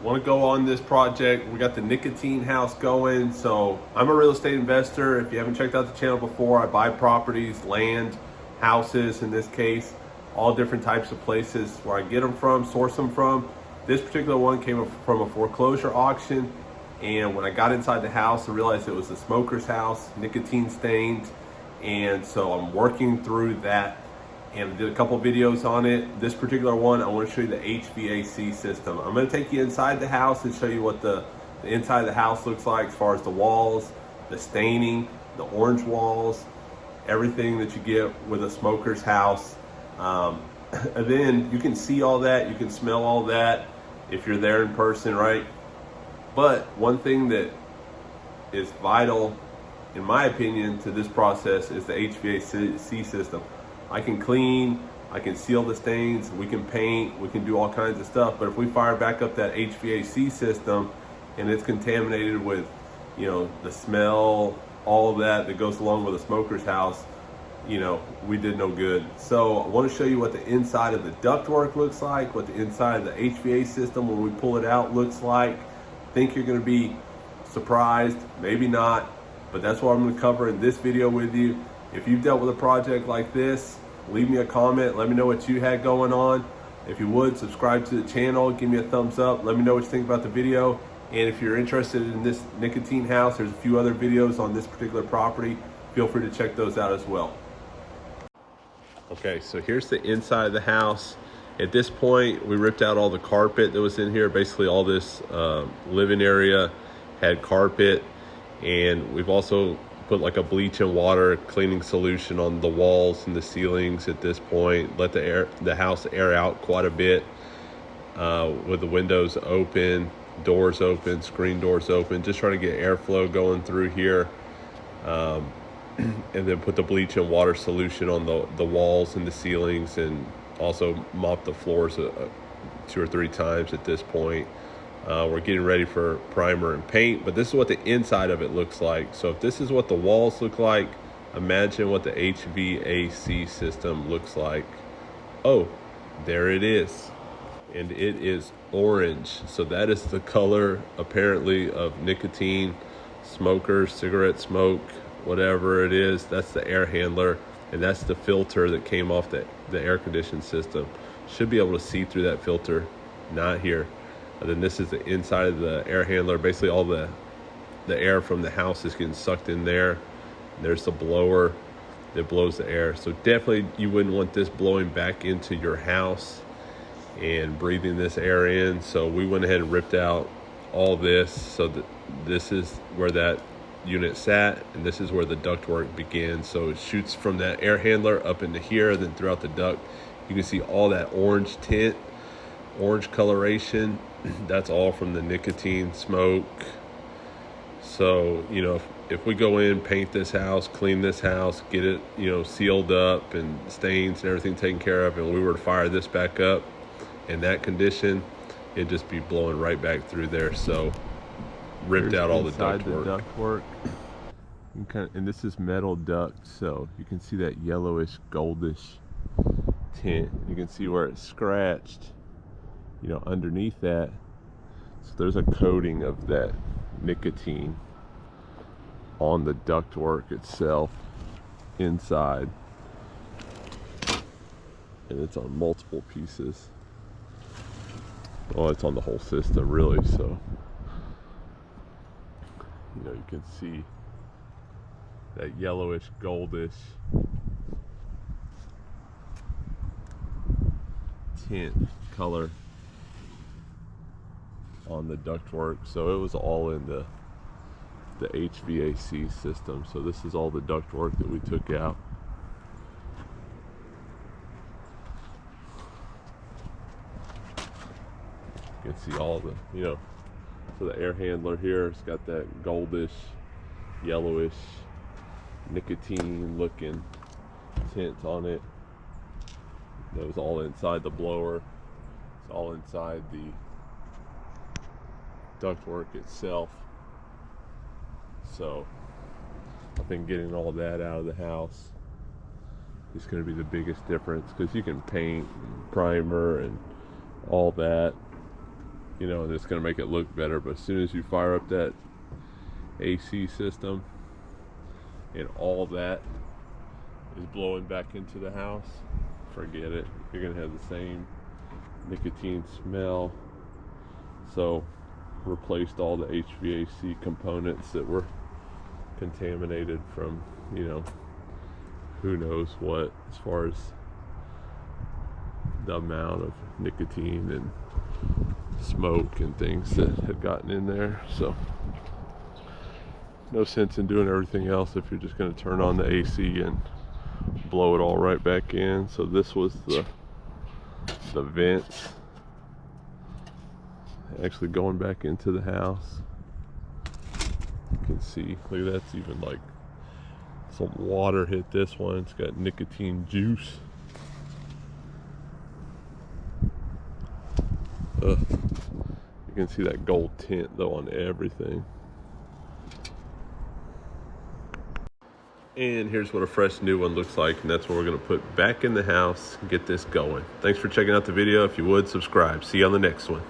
want to go on this project. We got the nicotine house going. So I'm a real estate investor. If you haven't checked out the channel before, I buy properties, land, houses in this case, all different types of places where I get them from, source them from. This particular one came from a foreclosure auction. And when I got inside the house, I realized it was a smoker's house, nicotine stained. And so I'm working through that and I did a couple videos on it. This particular one, I want to show you the HVAC system. I'm going to take you inside the house and show you what the inside of the house looks like as far as the walls, the staining, the orange walls, everything that you get with a smoker's house. And then you can see all that, you can smell all that if you're there in person, right? But one thing that is vital, in my opinion, to this process is the HVAC system. I can clean, I can seal the stains, we can paint, we can do all kinds of stuff. But if we fire back up that HVAC system and it's contaminated with, you know, the smell, all of that goes along with a smoker's house, you know, we did no good. So I want to show you what the inside of the ductwork looks like, what the inside of the HVAC system when we pull it out looks like. I think you're going to be surprised, maybe not, but that's what I'm going to cover in this video with you. If you've dealt with a project like this, leave me a comment. Let me know what you had going on. If you would, subscribe to the channel. Give me a thumbs up. Let me know what you think about the video. And if you're interested in this nicotine house, there's a few other videos on this particular property. Feel free to check those out as well. Okay, so here's the inside of the house. At this point, we ripped out all the carpet that was in here. Basically, all this living area had carpet. And we've also put like a bleach and water cleaning solution on the walls and the ceilings at this point. Let the house air out quite a bit with the windows open, doors open, screen doors open, just trying to get airflow going through here. And then put the bleach and water solution on the walls and the ceilings, and also mop the floors 2 or 3 times at this point. We're getting ready for primer and paint, but this is what the inside of it looks like. So if this is what the walls look like, imagine what the HVAC system looks like. Oh, there it is. And it is orange. So that is the color, apparently, of nicotine, smokers, cigarette smoke, whatever it is. That's the air handler, and that's the filter that came off the air conditioning system. Should be able to see through that filter, not here. And then this is the inside of the air handler. Basically all the air from the house is getting sucked in there. There's the blower that blows the air. So definitely you wouldn't want this blowing back into your house and breathing this air in. So we went ahead and ripped out all this. So that this is where that unit sat, and this is where the ductwork begins. So it shoots from that air handler up into here, then throughout the duct. You can see all that orange tint, orange coloration. That's all from the nicotine smoke. So, you know, if we go in, paint this house, clean this house, get it, you know, sealed up and stains and everything taken care of, and we were to fire this back up in that condition, it'd just be blowing right back through there. So ripped out all the ductwork. And this is metal duct, so you can see that yellowish, goldish tint. You can see where it's scratched, you know, underneath that. So there's a coating of that nicotine on the ductwork itself inside, and it's on multiple pieces. Well, it's on the whole system really. So, you know, you can see that yellowish, goldish tint color on the ductwork. So it was all in the HVAC system. So this is all the ductwork that we took out. You can see all the, you know, so the air handler here, it's got that goldish, yellowish, nicotine looking tint on it. That was all inside the blower. It's all inside the ductwork itself. So I think getting all that out of the house is going to be the biggest difference, because you can paint and primer and all that, you know, and it's going to make it look better. But as soon as you fire up that AC system and all that is blowing back into the house, forget it. You're going to have the same nicotine smell. So replaced all the HVAC components that were contaminated from, you know, who knows what, as far as the amount of nicotine and smoke and things that had gotten in there. So no sense in doing everything else if you're just going to turn on the AC and blow it all right back in. So this was the vents actually going back into the house. You can see, look at that's even like some water hit this one. It's got nicotine juice. You can see that gold tint though on everything. And here's what a fresh new one looks like, and that's what we're going to put back in the house and get this going. Thanks for checking out the video. If you would, subscribe. See you on the next one.